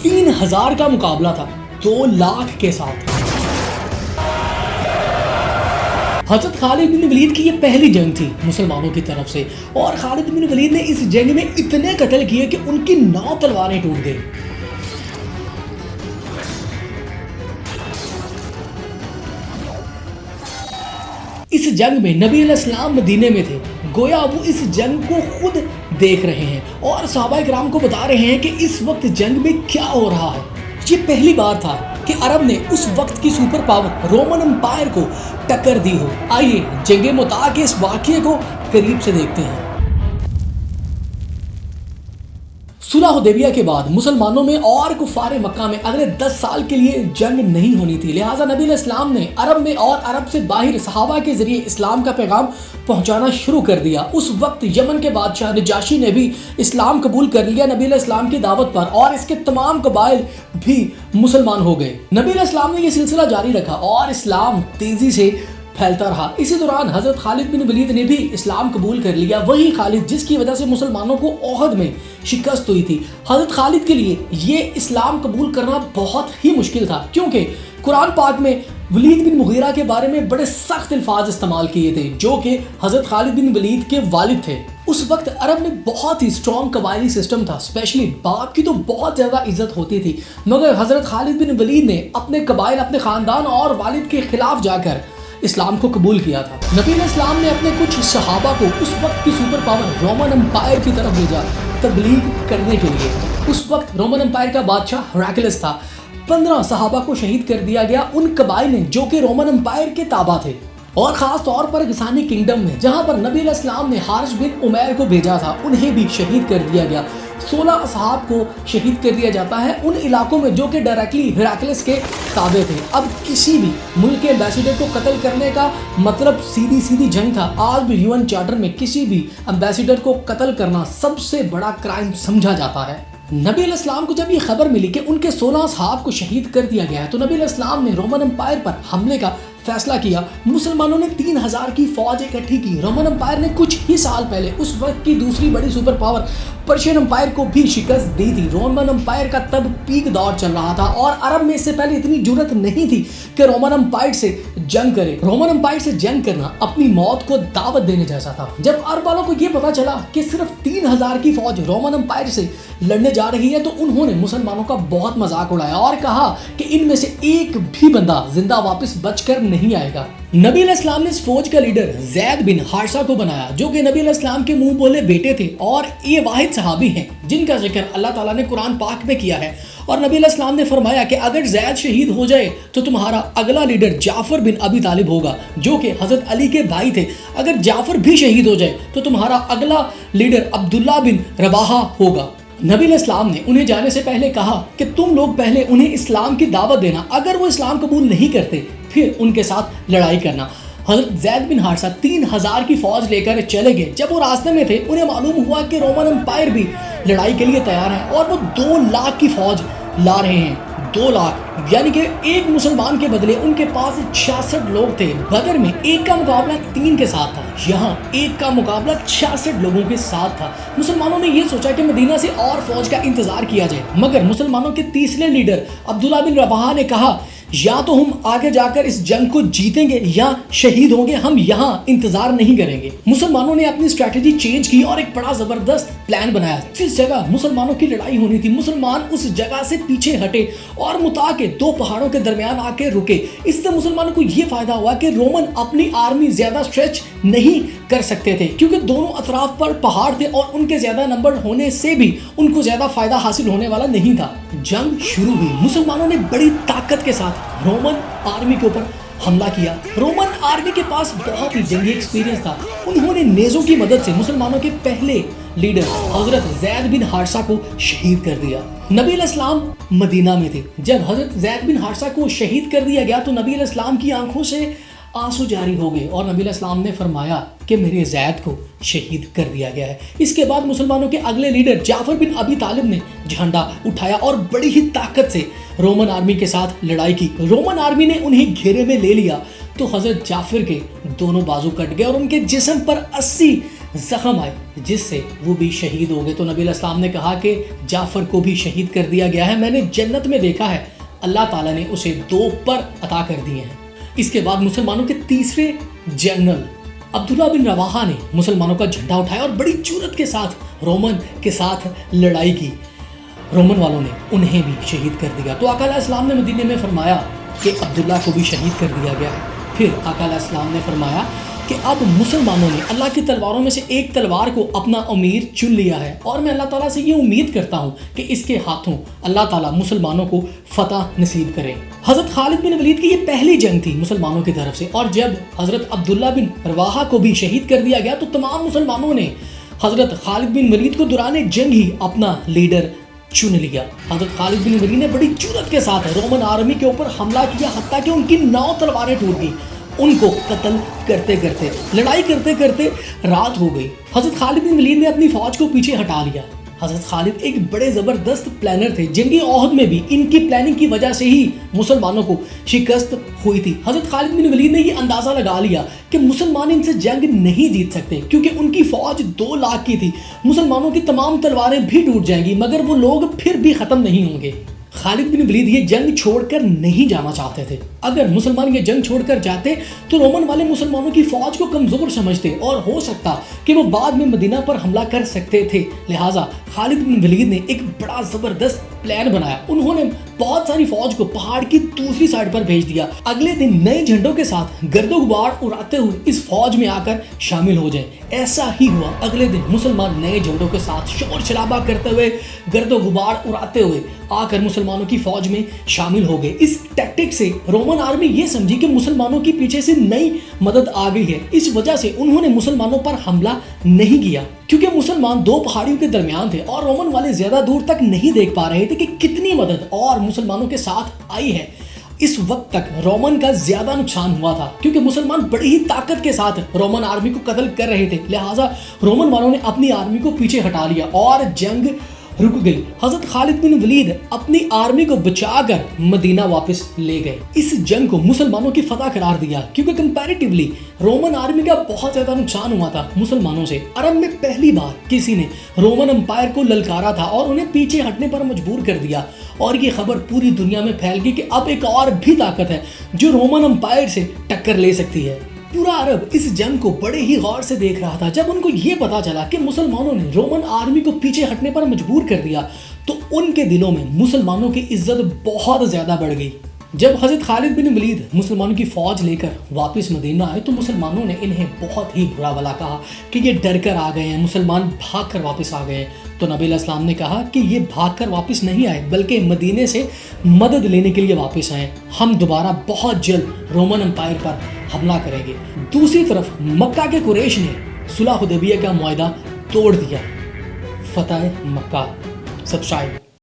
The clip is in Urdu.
3000 کا مقابلہ تھا 2 لاکھ کے ساتھ۔ حضرت خالد بن ولید کی یہ پہلی جنگ تھی مسلمانوں کی طرف سے، اور خالد بن ولید نے اس جنگ میں اتنے قتل کیے کہ ان کی 9 تلواریں ٹوٹ گئی۔ اس جنگ میں نبی علیہ السلام مدینے میں تھے، گویا وہ اس جنگ کو خود دیکھ رہے ہیں اور صحابہ کرام کو بتا رہے ہیں کہ اس وقت جنگ میں کیا ہو رہا ہے۔ یہ پہلی بار تھا کہ عرب نے اس وقت کی سپر پاور رومن امپائر کو ٹکر دی ہو۔ آئیے جنگ مطاع کے اس واقعے کو قریب سے دیکھتے ہیں۔ صلح حدیبیہ کے بعد مسلمانوں میں اور کفار مکہ میں اگلے 10 سال کے لیے جنگ نہیں ہونی تھی، لہٰذا نبی علیہ السلام نے عرب میں اور عرب سے باہر صحابہ کے ذریعے اسلام کا پیغام پہنچانا شروع کر دیا۔ اس وقت یمن کے بادشاہ نجاشی نے بھی اسلام قبول کر لیا نبی علیہ السلام کی دعوت پر، اور اس کے تمام قبائل بھی مسلمان ہو گئے۔ نبی علیہ السلام نے یہ سلسلہ جاری رکھا اور اسلام تیزی سے پھیلتا رہا۔ اسی دوران حضرت خالد بن ولید نے بھی اسلام قبول کر لیا، وہی خالد جس کی وجہ سے مسلمانوں کو احد میں شکست ہوئی تھی۔ حضرت خالد کے لیے یہ اسلام قبول کرنا بہت ہی مشکل تھا، کیونکہ قرآن پاک میں ولید بن مغیرہ کے بارے میں بڑے سخت الفاظ استعمال کیے تھے، جو کہ حضرت خالد بن ولید کے والد تھے۔ اس وقت عرب میں بہت ہی سٹرونگ قبائلی سسٹم تھا، اسپیشلی باپ کی تو بہت زیادہ عزت ہوتی تھی، مگر حضرت خالد بن ولید نے اپنے قبائل، اپنے خاندان اور والد کے خلاف جا کر اسلام کو قبول کیا تھا۔ نبی علیہ السلام نے اپنے کچھ صحابہ کو اس وقت کی سپر پاور رومن امپائر کی طرف بھیجا تبلیغ کرنے کے لیے۔ اس وقت رومن امپائر کا بادشاہ ہیراکلس تھا۔ 15 صحابہ کو شہید کر دیا گیا ان قبائل نے جو کہ رومن امپائر کے تابع تھے، اور خاص طور پر غسانی کنگڈم میں جہاں پر نبی علیہ السلام نے حارث بن عمیر کو بھیجا تھا، انہیں بھی شہید کر دیا گیا۔ 16 اصحاب کو شہید کر دیا جاتا ہے ان علاقوں میں جو کہ ڈائریکٹلی ہیراکلس کے تابع تھے۔ اب کسی بھی ملک کے امبیسیڈر کو قتل کرنے کا مطلب سیدھی جنگ تھا۔ آج بھی UN چارٹر میں کسی بھی امبیسیڈر کو قتل کرنا سب سے بڑا کرائم سمجھا جاتا ہے۔ نبی علیہ السلام کو جب یہ خبر ملی کہ ان کے 16 اصحاب کو شہید کر دیا گیا ہے، تو نبی علیہ السلام نے رومن امپائر پر حملے کا فیصلہ کیا۔ مسلمانوں نے 3000 کی فوج اکٹھی کی۔ رومن امپائر نے کچھ ہی سال پہلے اس وقت کی دوسری بڑی سپر پاور پرشین امپائر کو بھی شکست دی تھی۔ رومن امپائر کا تب پیک دور چل رہا تھا، اور عرب میں اس سے پہلے اتنی جرت نہیں تھی کہ رومن امپائر سے جنگ کرے۔ رومن امپائر سے جنگ کرنا اپنی موت کو دعوت دینے جیسا تھا۔ جب عرب والوں کو یہ پتا چلا کہ صرف 3000 کی فوج رومن امپائر سے لڑنے جا رہی ہے، تو انہوں نے مسلمانوں کا بہت مذاق اڑایا اور کہا کہ ان میں سے ایک بھی بندہ زندہ واپس بچ کر نہیں آئے گا۔ نبی علیہ السلام نے اس فوج کا لیڈر زید بن حارثہ کو بنایا، جو کہ نبی علیہ السلام کے منہ بولے بیٹے تھے، اور یہ واحد صحابی ہیں جن کا ذکر اللہ تعالیٰ نے قرآن پاک میں کیا ہے۔ اور نبی علیہ السلام نے فرمایا کہ اگر زید شہید ہو جائے تو تمہارا اگلا لیڈر جعفر بن ابی طالب ہوگا، جو کہ حضرت علی کے بھائی تھے۔ اگر جعفر بھی شہید ہو جائے تو تمہارا اگلا لیڈر عبداللہ بن رواحہ ہوگا۔ نبی علیہ السلام نے انہیں جانے سے پہلے کہا کہ تم لوگ پہلے انہیں اسلام کی دعوت دینا، اگر وہ اسلام قبول نہیں کرتے پھر ان کے ساتھ لڑائی کرنا۔ حضرت زید بن حارثہ 3000 کی فوج لے کر چلے گئے۔ جب وہ راستے میں تھے انہیں معلوم ہوا کہ رومن امپائر بھی لڑائی کے لیے تیار ہے، اور وہ 2 لاکھ کی فوج لا رہے ہیں۔ 2 لاکھ یعنی کہ ایک مسلمان کے بدلے ان کے پاس 66 لوگ تھے۔ بدر میں ایک کا مقابلہ 3 کے ساتھ تھا، یہاں ایک کا مقابلہ 66 لوگوں کے ساتھ تھا۔ مسلمانوں نے یہ سوچا کہ مدینہ سے اور فوج کا انتظار کیا جائے، مگر مسلمانوں کے تیسرے لیڈر عبداللہ بن رواحہ نے کہا یا تو ہم آگے جا کر اس جنگ کو جیتیں گے یا شہید ہوں گے، ہم یہاں انتظار نہیں کریں گے۔ مسلمانوں نے اپنی اسٹریٹجی چینج کی اور ایک بڑا زبردست پلان بنایا۔ جس جگہ مسلمانوں کی لڑائی ہونی تھی، مسلمان اس جگہ سے پیچھے ہٹے اور مطاع کے 2 پہاڑوں کے درمیان آ کے رکے۔ اس سے مسلمانوں کو یہ فائدہ ہوا کہ رومن اپنی آرمی زیادہ اسٹریچ نہیں کر سکتے تھے، کیونکہ دونوں اطراف پر پہاڑ تھے اور ان کے زیادہ نمبر ہونے سے بھی ان کو زیادہ فائدہ حاصل ہونے والا نہیں تھا۔ جنگ شروع ہوئی۔ مسلمانوں نے بڑی طاقت کے ساتھ رومن آرمی کے اوپر حملہ کیا۔ رومن آرمی کے پاس بہت ہی جنگی ایکسپیرینس تھا۔ انہوں نے نیزوں کی مدد سے مسلمانوں کے پہلے لیڈر حضرت زید بن حارثہ کو شہید کر دیا۔ نبی علیہ السلام مدینہ میں تھے جب حضرت زید بن حارثہ کو شہید کر دیا گیا، تو نبی علیہ السلام کی آنکھوں سے آنسو جاری ہو گئے، اور نبی علیہ السلام نے فرمایا کہ میرے زید کو شہید کر دیا گیا ہے۔ اس کے بعد مسلمانوں کے اگلے لیڈر جعفر بن ابی طالب نے جھنڈا اٹھایا اور بڑی ہی طاقت سے رومن آرمی کے ساتھ لڑائی کی۔ رومن آرمی نے انہیں گھیرے میں لے لیا تو حضرت جعفر کے دونوں بازو کٹ گئے اور ان کے جسم پر 80 زخم آئے جس سے وہ بھی شہید ہو گئے. تو نبی علیہ السلام نے کہا کہ جعفر کو بھی شہید کر دیا گیا ہے, میں نے جنت میں دیکھا ہے, اللہ تعالیٰ نے اسے 2 پر عطا کر دیے ہیں. اس کے بعد مسلمانوں کے تیسرے جنرل عبداللہ بن رواحہ نے مسلمانوں کا جھنڈا اٹھایا اور بڑی جرأت کے ساتھ رومن کے ساتھ لڑائی کی. رومن والوں نے انہیں بھی شہید کر دیا. تو آقا علیہ السلام نے مدینے میں فرمایا کہ عبداللہ کو بھی شہید کر دیا گیا ہے. پھر آقا علیہ السلام نے فرمایا کہ اب مسلمانوں نے اللہ کی تلواروں میں سے ایک تلوار کو اپنا امیر چن لیا ہے, اور میں اللہ تعالیٰ سے یہ امید کرتا ہوں کہ اس کے ہاتھوں اللہ تعالیٰ مسلمانوں کو فتح نصیب کرے. حضرت خالد بن ولید کی یہ پہلی جنگ تھی مسلمانوں کی طرف سے, اور جب حضرت عبداللہ بن رواحہ کو بھی شہید کر دیا گیا تو تمام مسلمانوں نے حضرت خالد بن ولید کو دوران جنگ ہی اپنا لیڈر چن لیا. حضرت خالد بن ولید نے بڑی جرأت کے ساتھ رومن آرمی کے اوپر حملہ کیا, حتیٰ کہ ان کی 9 تلواریں ٹوٹ گئی. ان کو قتل کرتے کرتے, لڑائی کرتے کرتے رات ہو گئی. حضرت خالد بن ولید نے اپنی فوج کو پیچھے ہٹا لیا. حضرت خالد ایک بڑے زبردست پلانر تھے. جنگی عہد میں بھی ان کی پلاننگ کی وجہ سے ہی مسلمانوں کو شکست ہوئی تھی. حضرت خالد بن ولید نے یہ اندازہ لگا لیا کہ مسلمان ان سے جنگ نہیں جیت سکتے, کیونکہ ان کی فوج 2 لاکھ کی تھی. مسلمانوں کی تمام تلواریں بھی ٹوٹ جائیں گی مگر وہ لوگ پھر بھی ختم نہیں ہوں گے. خالد بن ولید یہ جنگ چھوڑ کر نہیں جانا چاہتے تھے. اگر مسلمان یہ جنگ چھوڑ کر جاتے تو رومن والے مسلمانوں کی فوج کو کمزور سمجھتے, اور ہو سکتا کہ وہ بعد میں مدینہ پر حملہ کر سکتے تھے. لہٰذا خالد بن ولید نے ایک بڑا زبردست پلان بنایا. انہوں نے بہت ساری فوج کو پہاڑ کی دوسری سائڈ پر بھیج دیا. اگلے دن نئے جھنڈوں کے ساتھ گرد و غبار اڑاتے ہوئے اس فوج میں آ کر شامل ہو جائیں. ایسا ہی ہوا. اگلے دن مسلمان نئے جھنڈوں کے ساتھ شور شرابہ کرتے ہوئے, گرد و غبار اڑاتے ہوئے آ کر مسلمانوں کی فوج میں شامل ہو گئے. اس ٹیکٹک سے رومن آرمی یہ سمجھی کہ مسلمانوں کی پیچھے سے نئی مدد آ گئی ہے. اس وجہ سے انہوں نے مسلمانوں پر حملہ نہیں کیا, کیونکہ مسلمان 2 پہاڑیوں کے درمیان تھے اور رومن والے زیادہ دور تک نہیں دیکھ پا رہے تھے کہ کتنی مدد اور مسلمانوں کے ساتھ آئی ہے. اس وقت تک رومن کا زیادہ نقصان ہوا تھا, کیونکہ مسلمان بڑی ہی طاقت کے ساتھ رومن آرمی کو قتل کر رہے تھے. لہٰذا رومن والوں نے اپنی آرمی کو پیچھے ہٹا لیا اور جنگ رک گئی. حضرت خالد بن ولید اپنی آرمی کو بچا کر مدینہ واپس لے گئے. اس جنگ کو مسلمانوں کی فتح قرار دیا, کیونکہ کمپیریٹیولی رومن آرمی کا بہت زیادہ نقصان ہوا تھا مسلمانوں سے. عرب میں پہلی بار کسی نے رومن امپائر کو للکارا تھا اور انہیں پیچھے ہٹنے پر مجبور کر دیا, اور یہ خبر پوری دنیا میں پھیل گئی کہ اب ایک اور بھی طاقت ہے جو رومن امپائر سے ٹکر لے سکتی ہے. پورا عرب اس جنگ کو بڑے ہی غور سے دیکھ رہا تھا. جب ان کو یہ پتا چلا کہ مسلمانوں نے رومن آرمی کو پیچھے ہٹنے پر مجبور کر دیا تو ان کے دلوں میں مسلمانوں کی عزت بہت زیادہ بڑھ گئی. جب حضرت خالد بن ولید مسلمانوں کی فوج لے کر واپس مدینہ آئے تو مسلمانوں نے انہیں بہت ہی برا بھلا کہا کہ یہ ڈر کر آ گئے ہیں, مسلمان بھاگ کر واپس آ گئے ہیں. تو نبی علیہ السلام نے کہا کہ یہ بھاگ کر واپس نہیں آئے, بلکہ مدینے سے مدد لینے کے لیے واپس آئے. ہم دوبارہ بہت جلد رومن امپائر پر حملہ کریں گے. دوسری طرف مکہ کے قریش نے صلح حدیبیہ کا معاہدہ توڑ دیا. فتح مکہ. سبسکرائب.